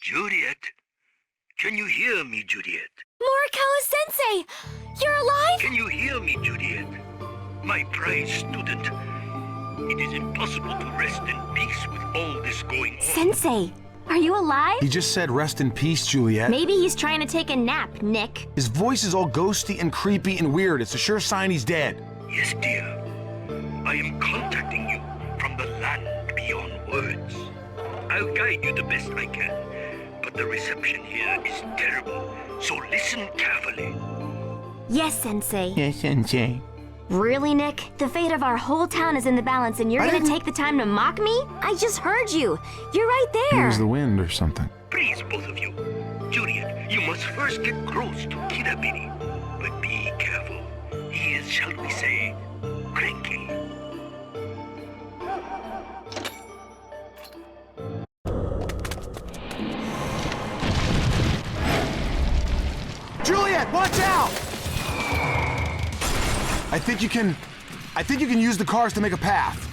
Juliet? Can you hear me, Juliet? Morikawa-sensei! You're alive? Can you hear me, Juliet? My prize student. It is impossible to rest in peace with all this going on. Sensei, are you alive? He just said rest in peace, Juliet. Maybe he's trying to take a nap, Nick. His voice is all ghosty and creepy and weird. It's a sure sign he's dead. Yes, dear. I am contacting you from the land beyond words. I'll guide you the best I can, but the reception here is terrible, so listen carefully. Yes, Sensei. Yes, Sensei. Really, Nick? The fate of our whole town is in the balance and you're gonna take the time to mock me? I just heard you. You're right there. It was the wind or something. Please, both of you. Juliet, you must first get close to Kirabini. But be careful. He is, shall we say, cranky. Juliet, watch out! I think you can use the cars to make a path.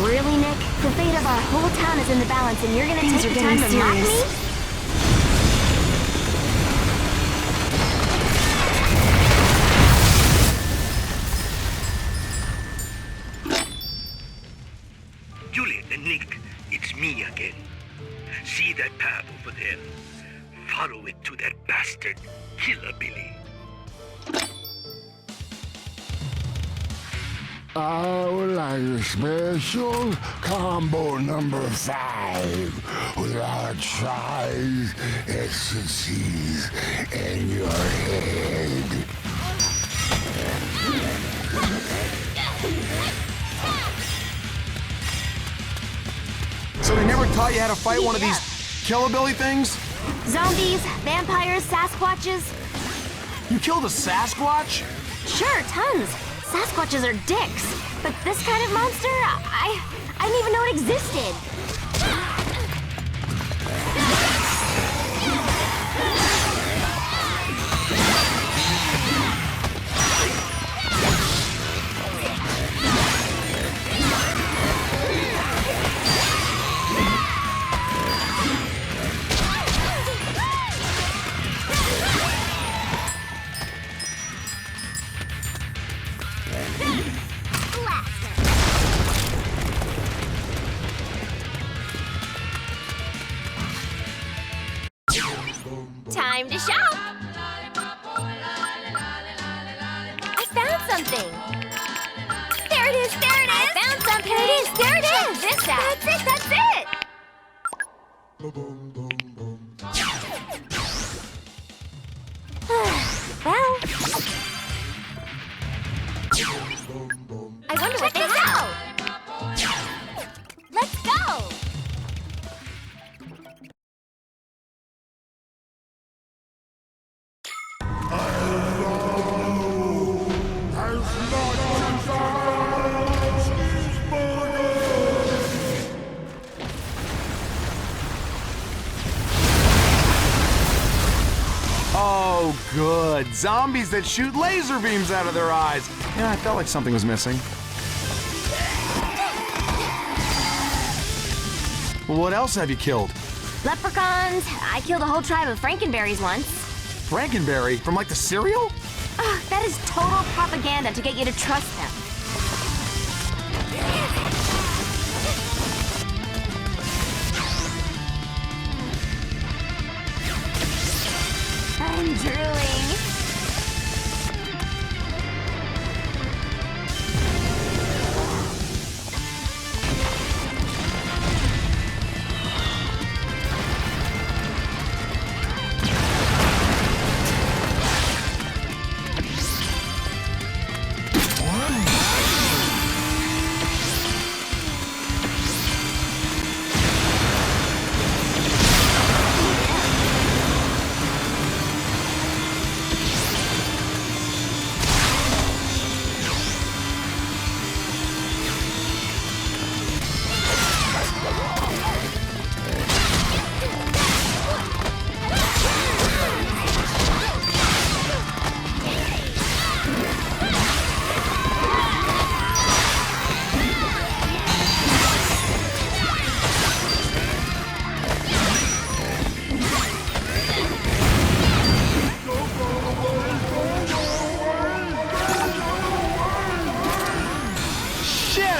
Really, Nick? The fate of our whole town is in the balance and you're gonna take the time to mock me? Juliet and Nick, it's me again. See that path over there? Follow it to that bastard, Killer Billy. I would like a special combo number 5 with large fries, ecstasies, in your head. So they never taught you how to fight one of these killabilly things? Zombies, vampires, Sasquatches. You killed a Sasquatch? Sure, tons. Sasquatches are dicks. But this kind of monster, I didn't even know it existed. Time to shop! I found something! There it is! There it is! I found something! There it is! There it is! Check this out! That's it! That's it! Well... I wonder what they have! Let's go! Oh, good. Zombies that shoot laser beams out of their eyes. Yeah, I felt like something was missing. Well, what else have you killed? Leprechauns. I killed a whole tribe of Frankenberries once. Frankenberry? From like the cereal? Ugh, that is total propaganda to get you to trust them. I'm drooling.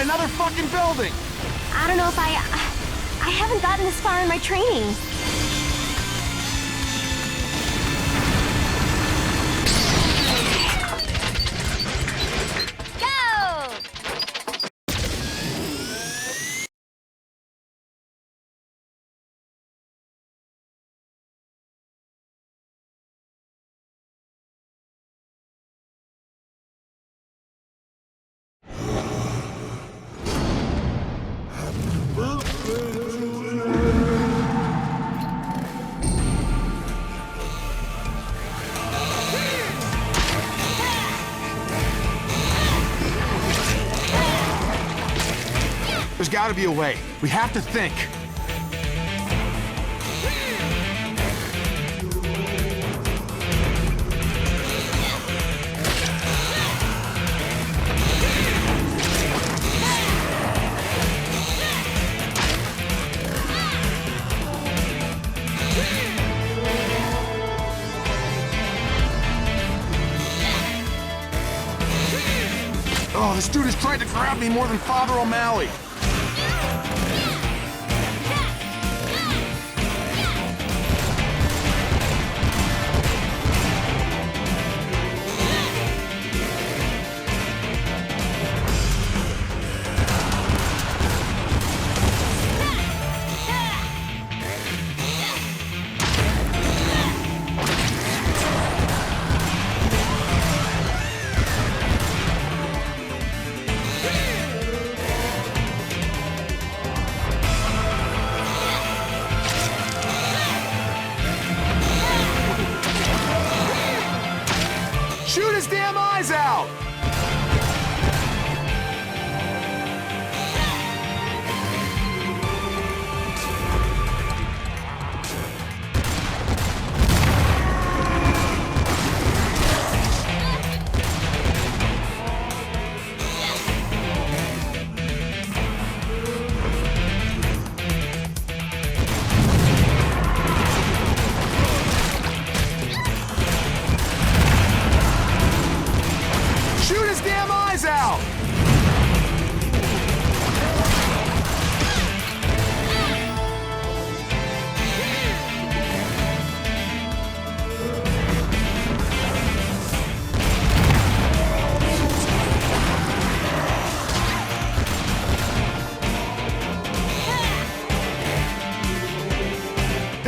Another fucking building! I don't know if I haven't gotten this far in my training. There's gotta be a way. We have to think. Oh, this dude has tried to grab me more than Father O'Malley.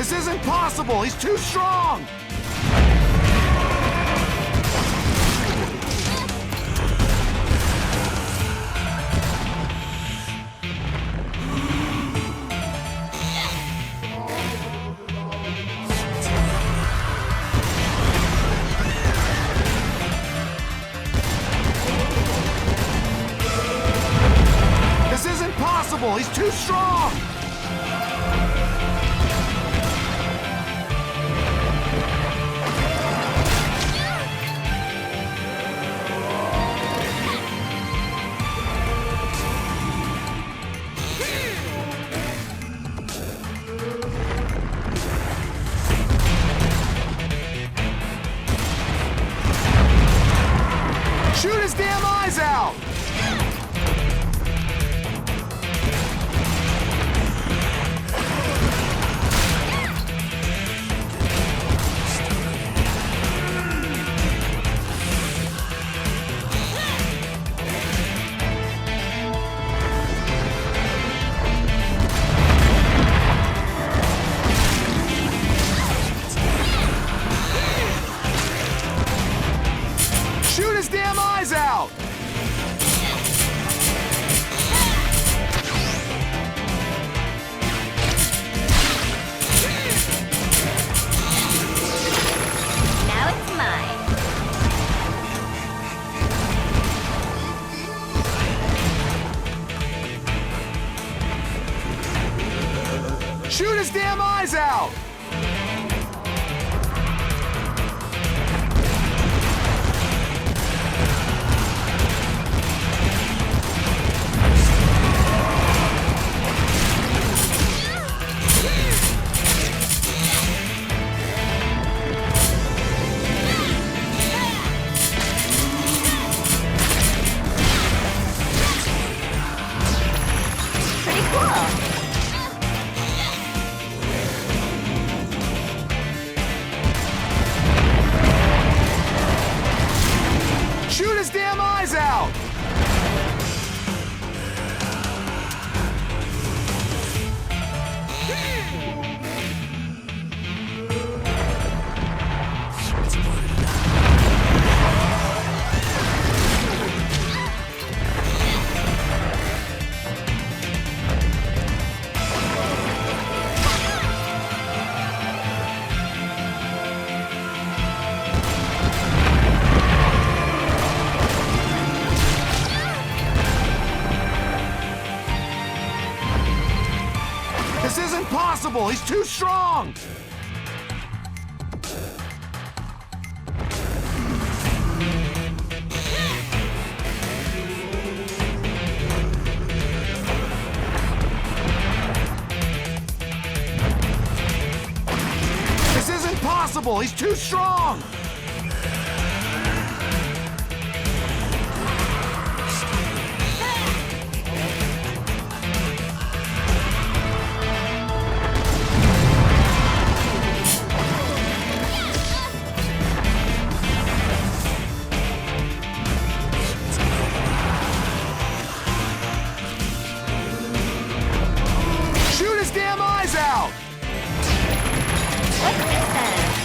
This isn't possible! He's too strong! This isn't possible! He's too strong! Shoot his damn eyes out! Shoot his damn eyes out! Now it's mine. Shoot his damn eyes out! Pretty cool. Shoot his damn eyes out! This isn't possible! He's too strong! This isn't possible! He's too strong! Shoot his damn eyes out! What's this then?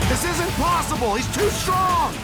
This isn't possible! He's too strong!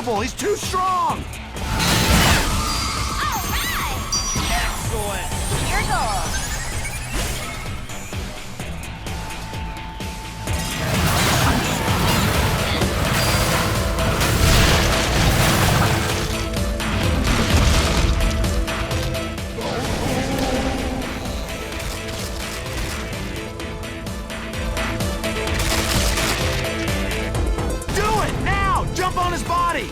impossible! He's too strong! Excellent! Your goal! Jump on his body!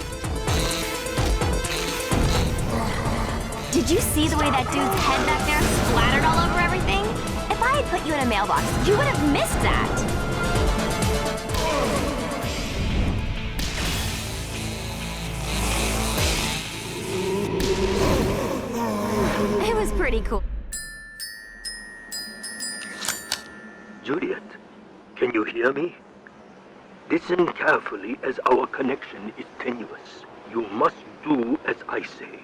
Did you see the way that dude's head back there splattered all over everything? If I had put you in a mailbox, you would have missed that. It was pretty cool. Juliet, can you hear me? Listen carefully as our connection is tenuous. You must do as I say.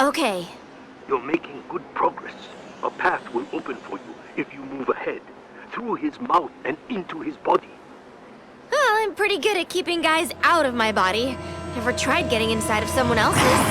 Okay. You're making good progress. A path will open for you if you move ahead, through his mouth and into his body. Well, I'm pretty good at keeping guys out of my body. Never tried getting inside of someone else's.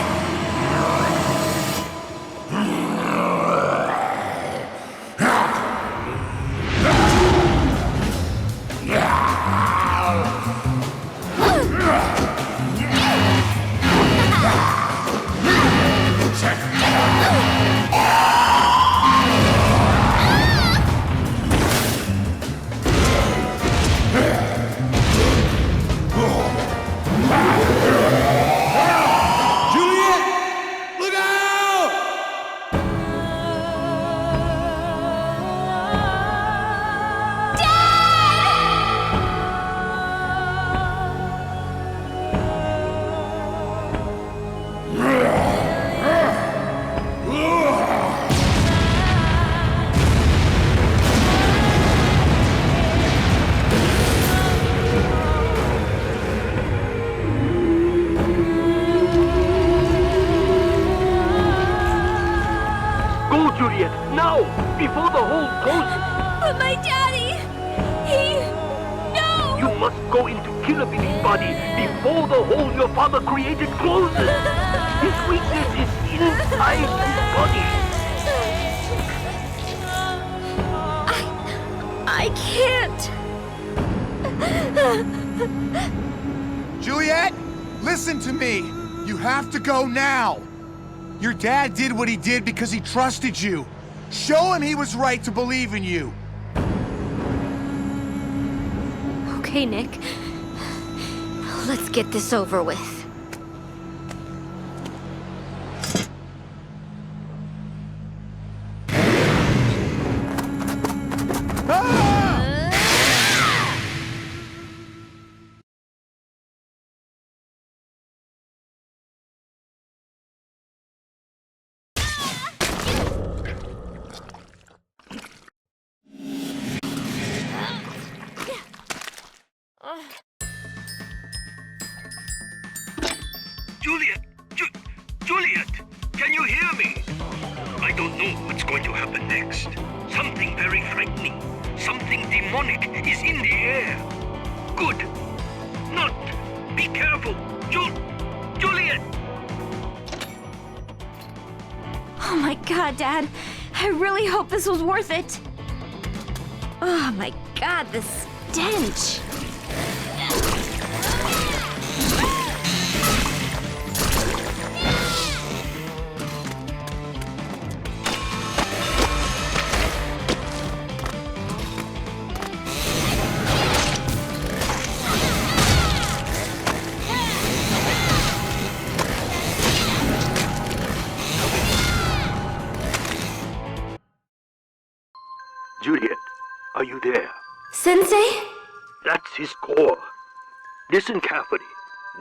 Juliet, now! Before the hole closes! But my daddy! No! You must go into Killer Billy's body before the hole your father created closes! His weakness is inside his body! I can't! Juliet, listen to me! You have to go now! Your dad did what he did because he trusted you. Show him he was right to believe in you. Okay, Nick. Let's get this over with. Juliet! Juliet! Can you hear me? I don't know what's going to happen next. Something very frightening. Something demonic is in the air. Good. Not. Be careful. Juliet! Oh my god, Dad. I really hope this was worth it. Oh my god, the stench. Juliet, are you there? Sensei? That's his core. Listen carefully.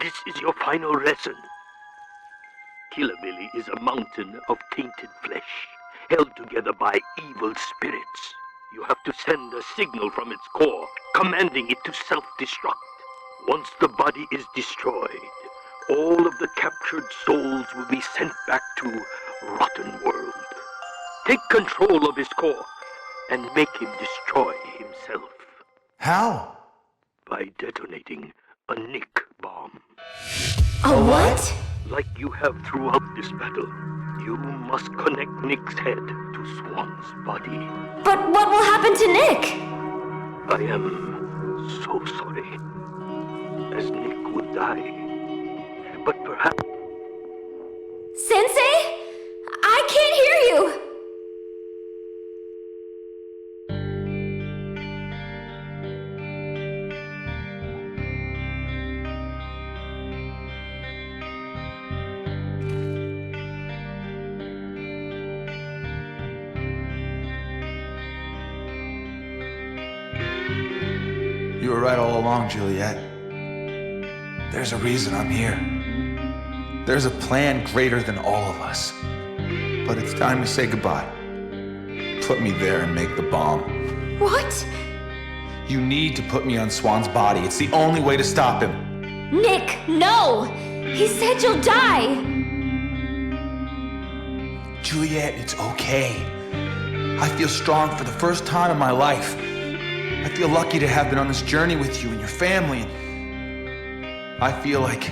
This is your final lesson. Killer Billy is a mountain of tainted flesh, held together by evil spirits. You have to send a signal from its core, commanding it to self-destruct. Once the body is destroyed, all of the captured souls will be sent back to Rotten World. Take control of his core and make him destroy himself. How? By detonating a Nick bomb. A what? Like you have throughout this battle, you must connect Nick's head to Swan's body. But what will happen to Nick? I am so sorry, as Nick would die. But perhaps... Sensei? I can't hear you! You were right all along, Juliet. There's a reason I'm here. There's a plan greater than all of us. But it's time to say goodbye. Put me there and make the bomb. What? You need to put me on Swan's body. It's the only way to stop him. Nick, no! He said you'll die! Juliet, it's okay. I feel strong for the first time in my life. I feel lucky to have been on this journey with you and your family. I feel like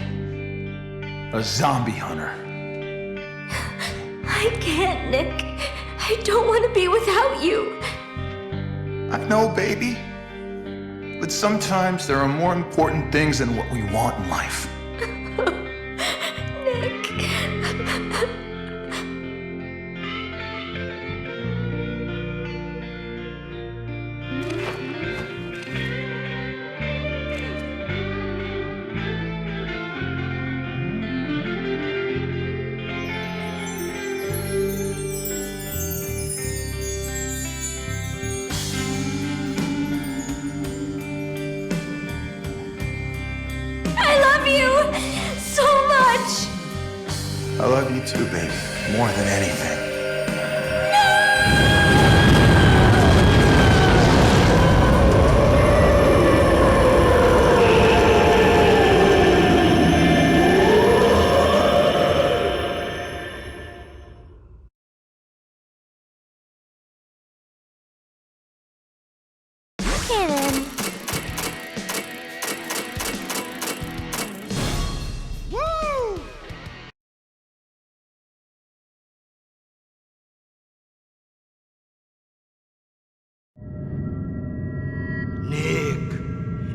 a zombie hunter. I can't, Nick. I don't want to be without you. I know, baby. But sometimes there are more important things than what we want in life. Nick. I love you too, baby. More than anything.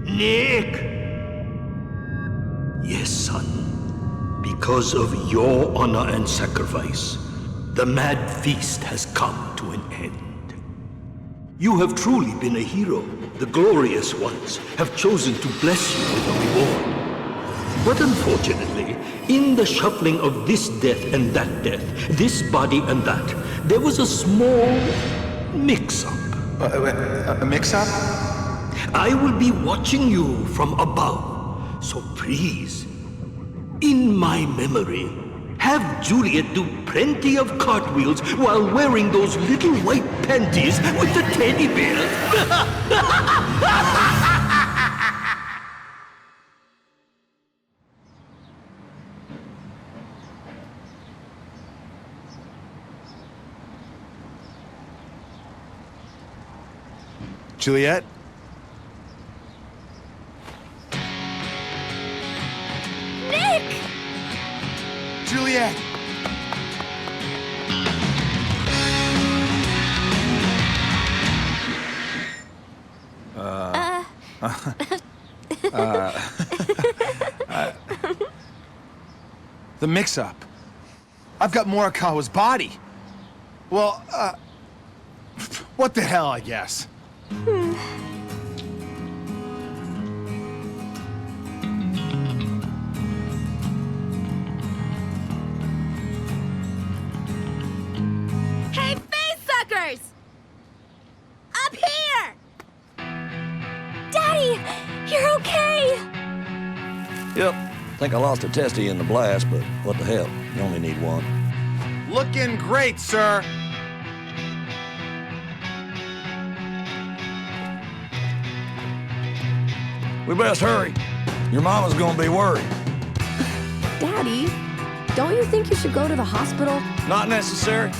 Nick! Yes, son. Because of your honor and sacrifice, the mad feast has come to an end. You have truly been a hero. The glorious ones have chosen to bless you with a reward. But unfortunately, in the shuffling of this death and that death, this body and that, there was a small mix-up. A mix-up? I will be watching you from above, so please, in my memory, have Juliet do plenty of cartwheels while wearing those little white panties with the teddy bear. Juliet? Nick! Juliet! The mix-up. I've got Morikawa's body. Well, what the hell, I guess. Hey, face suckers! Up here! Daddy, you're okay! Yep. Think I lost a testy in the blast, but what the hell? You only need one. Looking great, sir. We best hurry. Your mama's gonna be worried. Daddy, don't you think you should go to the hospital? Not necessary.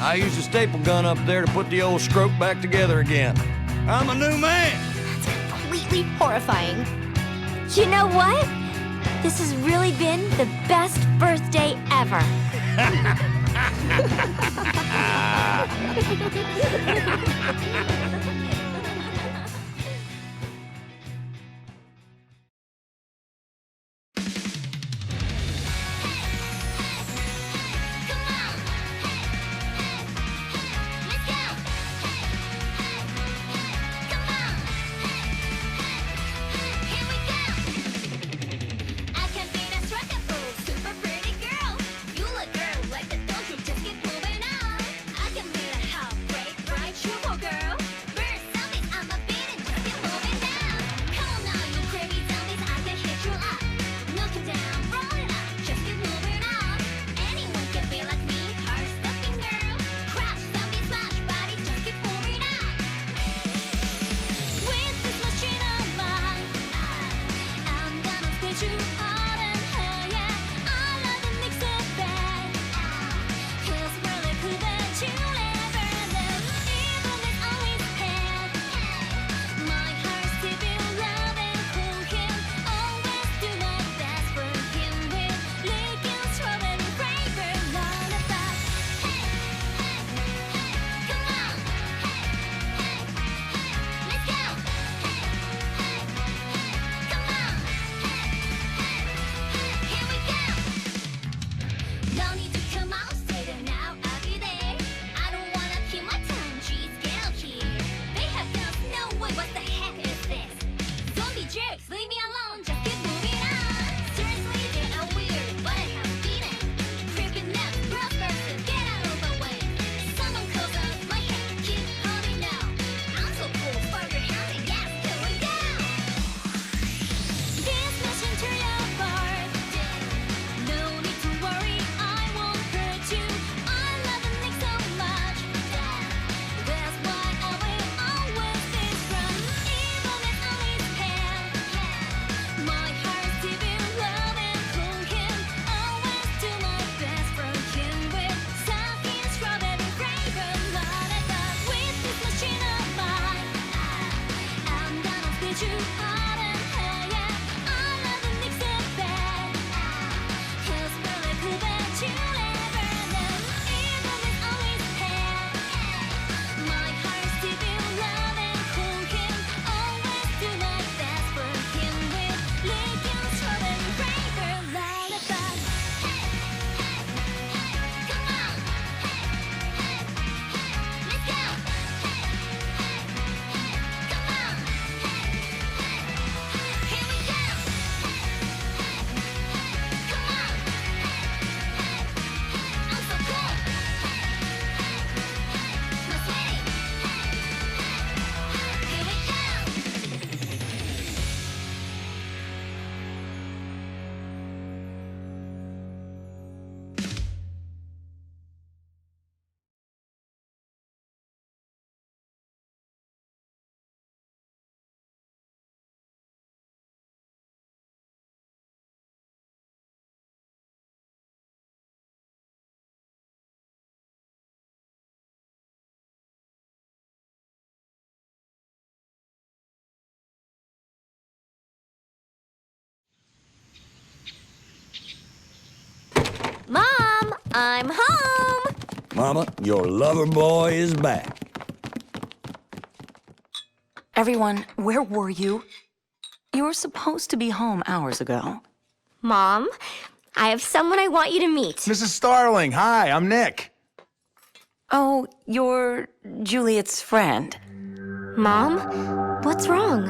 I used a staple gun up there to put the old scrope back together again. I'm a new man. That's completely horrifying. You know what? This has really been the best birthday ever. Mom, I'm home! Mama, your lover boy is back. Everyone, where were you? You were supposed to be home hours ago. Mom, I have someone I want you to meet. Mrs. Starling, hi, I'm Nick. Oh, you're Juliet's friend. Mom, what's wrong?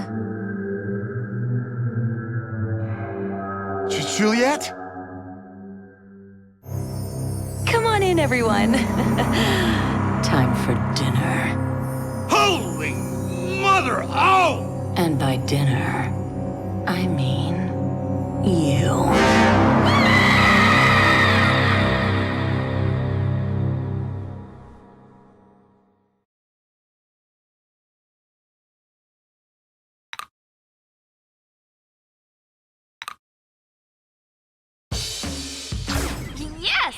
Juliet? Come on in, everyone. Time for dinner. Holy mother! Oh! And by dinner, I mean you. Yes!